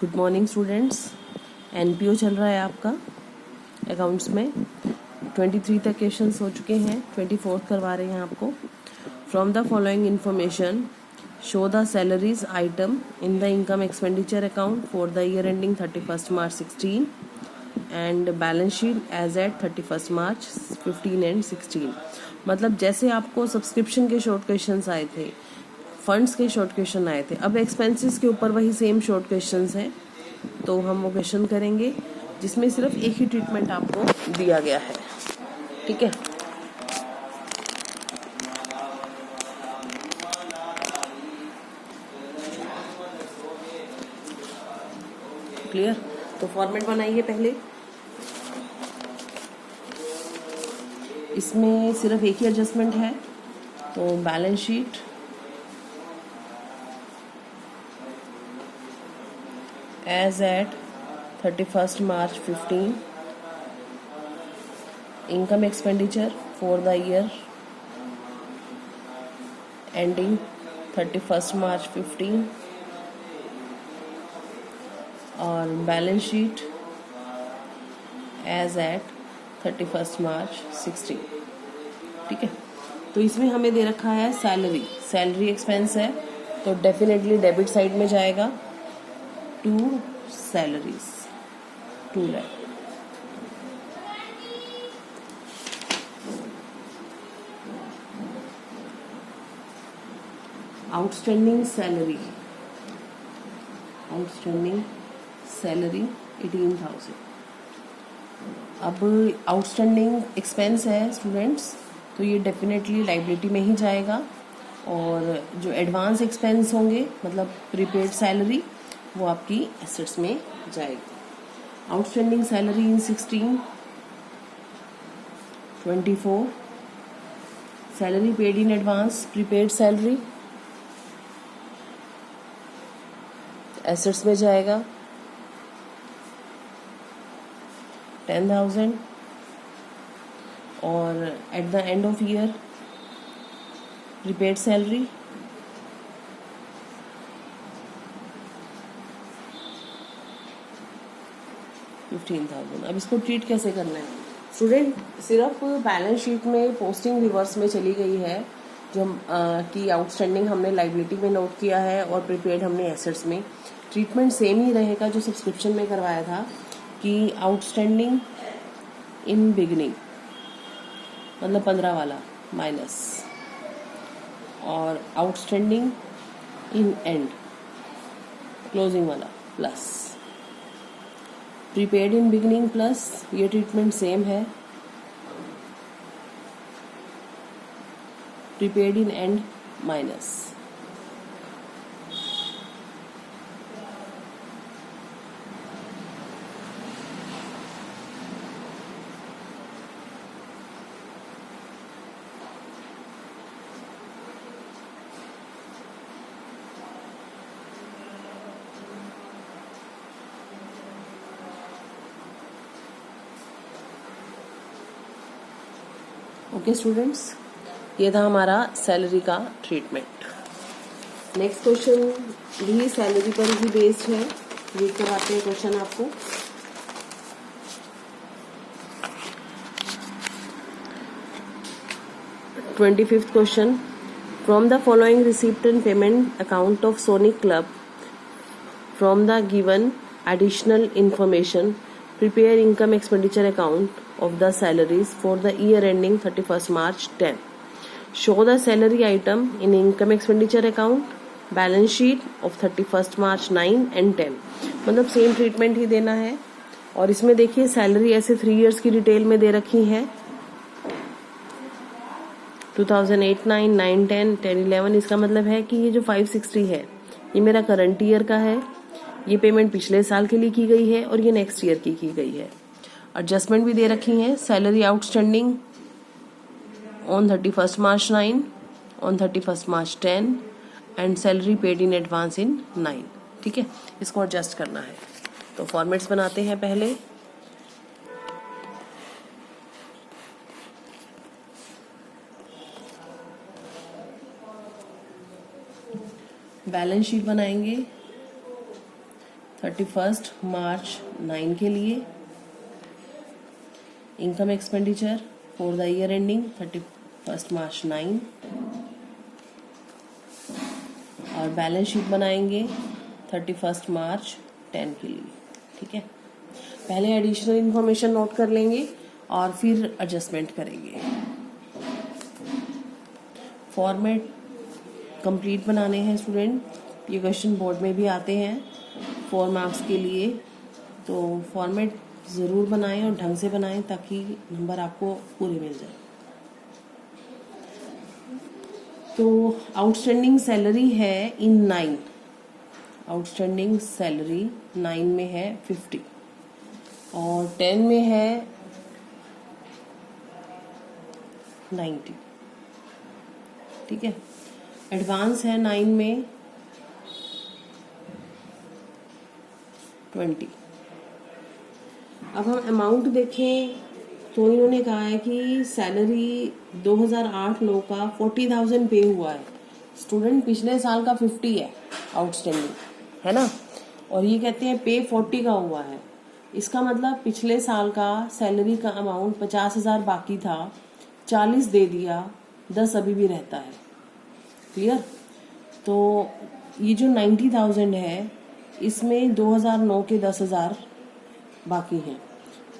Good morning students. NPO चल रहा है आपका अकाउंट्स में। 23 तक क्वेश्चंस हो चुके हैं, 24th करवा रहे हैं आपको। From the following information show the salaries item in the income expenditure account for the year ending 31st March 16 and balance sheet as at 31st March 15 and 16। मतलब जैसे आपको सब्सक्रिप्शन के शॉर्ट क्वेश्चंस आए थे, फंड्स के short question आए थे, अब एक्सपेंसेस के ऊपर वही सेम शॉर्ट क्वेश्चंस हैं। तो हम वो क्वेश्चन करेंगे जिसमें सिर्फ एक ही ट्रीटमेंट आपको दिया गया है। ठीक है, क्लियर। तो फॉर्मेट बनाइए पहले। इसमें सिर्फ एक ही एडजस्टमेंट है, तो balance sheet as at 31st March 15, income expenditure for the year ending 31st March 15 और balance sheet as at 31st March 16। ठीक है, तो इसमें हमें दे रखा है सैलरी एक्सपेंस है, तो डेफिनेटली डेबिट साइड में जाएगा to salaries 2 lakh। Outstanding salary 18,000। अब आउटस्टैंडिंग एक्सपेंस है स्टूडेंट्स, तो ये डेफिनेटली लाइबिलिटी में ही जाएगा, और जो एडवांस एक्सपेंस होंगे मतलब प्रीपेड सैलरी वो आपकी एसेट्स में जाएगी। Outstanding salary in 16, 24 salary paid in advance prepaid salary assets में जाएगा 10,000, और at the end of year prepaid salary 15,000। अब इसको ट्रीट कैसे करना है स्टूडेंट? सिर्फ बैलेंस शीट में पोस्टिंग रिवर्स में चली गई है, जो कि आउटस्टैंडिंग हमने लाइबिलिटी में नोट किया है और प्रीपेड हमने एसेट्स में। ट्रीटमेंट सेम ही रहेगा जो सब्सक्रिप्शन में करवाया था, कि आउटस्टैंडिंग इन बिगनिंग मतलब 15 वाला माइनस, और आउटस्टैंडिंग इन एंड क्लोजिंग वाला प्लस। प्रीपेड इन बिगनिंग प्लस, ये ट्रीटमेंट सेम है। Prepaid in and minus. Okay students, ये था हमारा सैलरी का ट्रीटमेंट। नेक्स्ट क्वेश्चन भी सैलरी पर ही बेस्ड है, रीड करवाते हैं क्वेश्चन आपको। Twenty fifth question, from the following receipt and payment account of sonic club from the given additional information prepare income expenditure account of the salaries for the year ending 31st March 10. Show the salary item in income expenditure account, balance sheet of 31st March 9 and 10। मतलब same treatment ही देना है। और इसमें देखिए salary ऐसे 3 years की detail में दे रखी है, 2008, 9, 9, 10, 10, 11। इसका मतलब है कि ये जो 560 है ये मेरा करंट ईयर का है, ये पेमेंट पिछले साल के लिए की गई है, और ये नेक्स्ट ईयर की गई है। एडजस्टमेंट भी दे रखी है, salary outstanding on 31st March 9, on 31st March 10 and salary paid in advance in 9। ठीक है, इसको एडजस्ट करना है। तो फॉर्मेट्स बनाते हैं पहले। बैलेंस शीट बनाएंगे 31 मार्च 9 के लिए। Income expenditure for the year ending 31 मार्च 9। और बैलेंस शीट बनाएंगे 31 मार्च 10 के लिए। ठीक है, पहले एडिशनल इंफॉर्मेशन नोट कर लेंगे और फिर एडजस्टमेंट करेंगे। फॉर्मेट कंप्लीट बनाने हैं स्टूडेंट, ये क्वेश्चन बोर्ड में भी आते हैं 4 मार्क्स के लिए, तो फॉर्मेट ज़रूर बनाएं और ढंग से बनाएं ताकि नंबर आपको पूरे मिल जाए। तो आउटस्टैंडिंग सैलरी है इन 9, आउटस्टैंडिंग सैलरी 9 में है 50 और 10 में है 90। ठीक है, एडवांस है 9 में 20। अब हम अमाउंट देखें तो इन्होंने कहा है कि सैलरी 2008 लोगों का 40,000 पे हुआ है। स्टूडेंट पिछले साल का 50 है आउटस्टैंडिंग, है ना, और ये कहते हैं पे 40 का हुआ है। इसका मतलब पिछले साल का सैलरी का अमाउंट 50,000 बाकी था, 40 दे दिया, 10 अभी भी रहता है। क्लियर? तो ये जो 90,000 है इसमें 2009 के 10,000 बाकी हैं,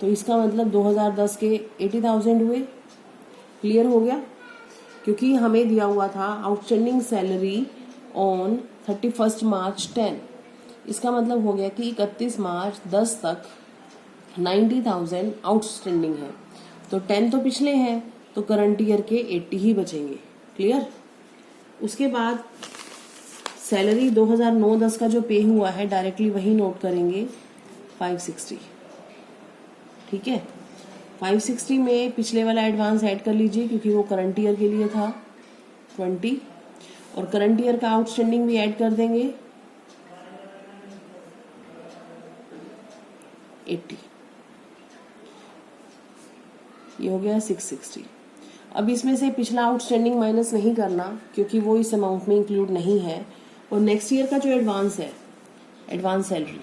तो इसका मतलब 2010 के 80,000 हुए। क्लियर हो गया? क्योंकि हमें दिया हुआ था आउटस्टैंडिंग सैलरी ऑन 31 मार्च 10, इसका मतलब हो गया कि 31 मार्च 10 तक 90,000 आउटस्टैंडिंग है। तो 10 तो पिछले हैं, तो करंट ईयर के 80 ही बचेंगे। क्लियर? उसके बाद सैलरी 2009-10 का जो पे हुआ है डायरेक्टली वही नोट करेंगे 560। ठीक है, 560 में पिछले वाला एडवांस ऐड कर लीजिए क्योंकि वो करंट ईयर के लिए था 20, और करंट ईयर का आउटस्टैंडिंग भी ऐड कर देंगे 80। ये हो गया 660। अब इसमें से पिछला आउटस्टैंडिंग माइनस नहीं करना क्योंकि वो इस अमाउंट में इंक्लूड नहीं है, और नेक्स्ट ईयर का जो एडवांस है, एडवांस सैलरी,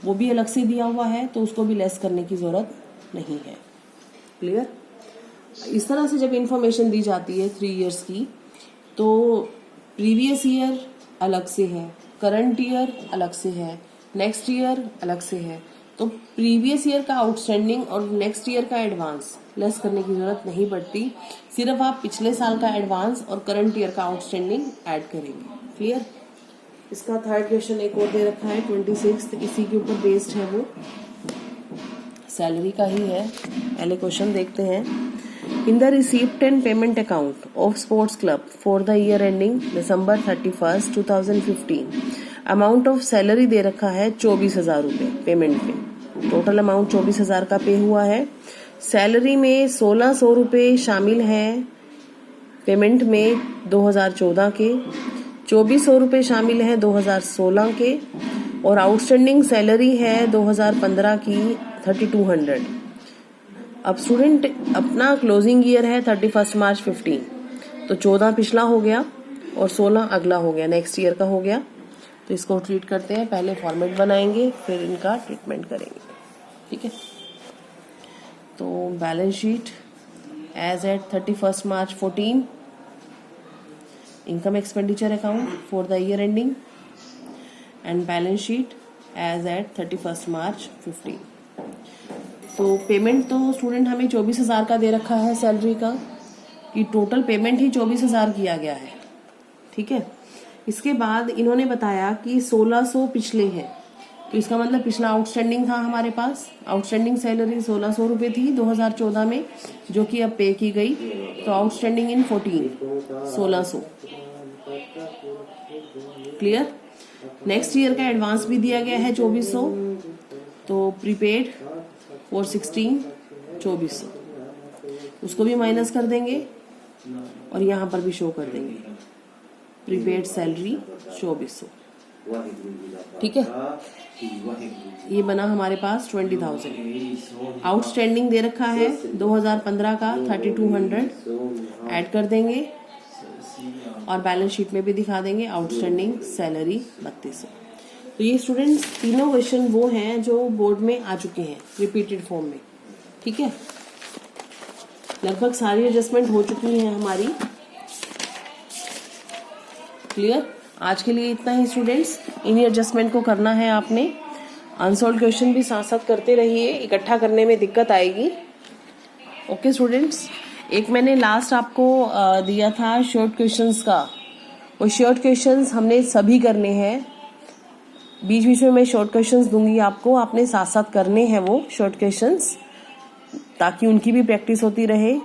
वो भी अलग से दिया हुआ है, तो उसको भी लेस करने की जरूरत नहीं है। क्लियर? इस तरह से जब इंफॉर्मेशन दी जाती है 3 इयर्स की, तो प्रीवियस ईयर अलग से है, करंट ईयर अलग से है, नेक्स्ट ईयर अलग से है, तो प्रीवियस ईयर का आउटस्टैंडिंग और नेक्स्ट ईयर का एडवांस लेस करने की जरूरत नहीं पड़ती, सिर्फ आप पिछले साल का एडवांस और करंट ईयर का आउटस्टैंडिंग ऐड करेंगे। क्लियर? इसका थर्ड क्वेश्चन एक और दे रखा है 26, इसी के ऊपर बेस्ड है, वो सैलरी का ही है। पहले क्वेश्चन देखते हैं। In the receipt and payment account of sports club for the year ending December 31, 2015 amount of salary दे रखा है 24,000 रुपये पेमेंट में। टोटल अमाउंट 24,000 का पे हुआ है। सैलरी में 1,600 रुपये शामिल हैं पेमेंट में 2014 के, 2,400 रुपये शामिल हैं 2016 के, और आउटस्टैंडिंग सैलरी है 2015 की 3,200। अब स्टूडेंट अपना क्लोजिंग ईयर है 31 मार्च 15, तो 14 पिछला हो गया और 16 अगला हो गया, नेक्स्ट ईयर का हो गया। तो इसको ट्रीट करते हैं, पहले फॉर्मेट बनाएंगे फिर इनका ट्रीटमेंट करेंगे। ठीक है, तो balance sheet as at 31 March 14, income expenditure account for the year ending, and balance sheet as at 31 March 15। तो पेमेंट तो स्टूडेंट हमें 24,000 का दे रखा है सैलरी का, कि टोटल पेमेंट ही 24,000 किया गया है। ठीक है, इसके बाद इन्होंने बताया कि 1,600 पिछले हैं, तो इसका मतलब पिछला आउटस्टैंडिंग था हमारे पास। आउटस्टैंडिंग सैलरी 1,600 रुपये थी 2014 में, जो कि अब पे की गई, तो outstanding in 14 1,600। Clear? Next year का एडवांस भी दिया गया है 2,400, तो प्रीपेड फॉर 16 2,400, उसको भी माइनस कर देंगे और यहाँ पर भी शो कर देंगे प्रीपेड सैलरी 2,400। ठीक है, ये बना हमारे पास 20,000। आउटस्टैंडिंग दे रखा है 2015 का 3,200, ऐड कर देंगे और बैलेंस शीट में भी दिखा देंगे आउटस्टैंडिंग सैलरी 3,200। तो ये स्टूडेंट्स तीनों क्वेश्चन वो हैं जो बोर्ड में आ चुके हैं रिपीटेड फॉर्म में, ठीक है। लगभग सारी एडजस्टमेंट हो चुकी है हमारी। क्लियर? आज के लिए इतना ही स्टूडेंट्स, इन्हीं एडजस्टमेंट को करना है आपने। अनसॉल्व क्वेश्चन भी साथ साथ करते रहिए, इकट्ठा करने में दिक्कत आएगी। ओके स्टूडेंट्स, एक मैंने लास्ट आपको दिया था शॉर्ट क्वेश्चंस का, वो शॉर्ट क्वेश्चंस हमने सभी करने हैं। बीच बीच में मैं शॉर्ट क्वेश्चंस दूंगी आपको, आपने साथ साथ करने हैं वो शॉर्ट क्वेश्चंस, ताकि उनकी भी प्रैक्टिस होती रहे।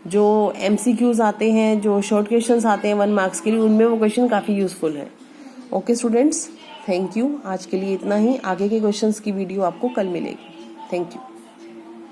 जो MCQs आते हैं, जो शॉर्ट क्वेश्चंस आते हैं 1 मार्क्स के लिए, उनमें वो क्वेश्चन काफ़ी यूजफुल है। Okay students, thank you. आज के लिए इतना ही, आगे के क्वेश्चंस की वीडियो आपको कल मिलेगी। Thank you.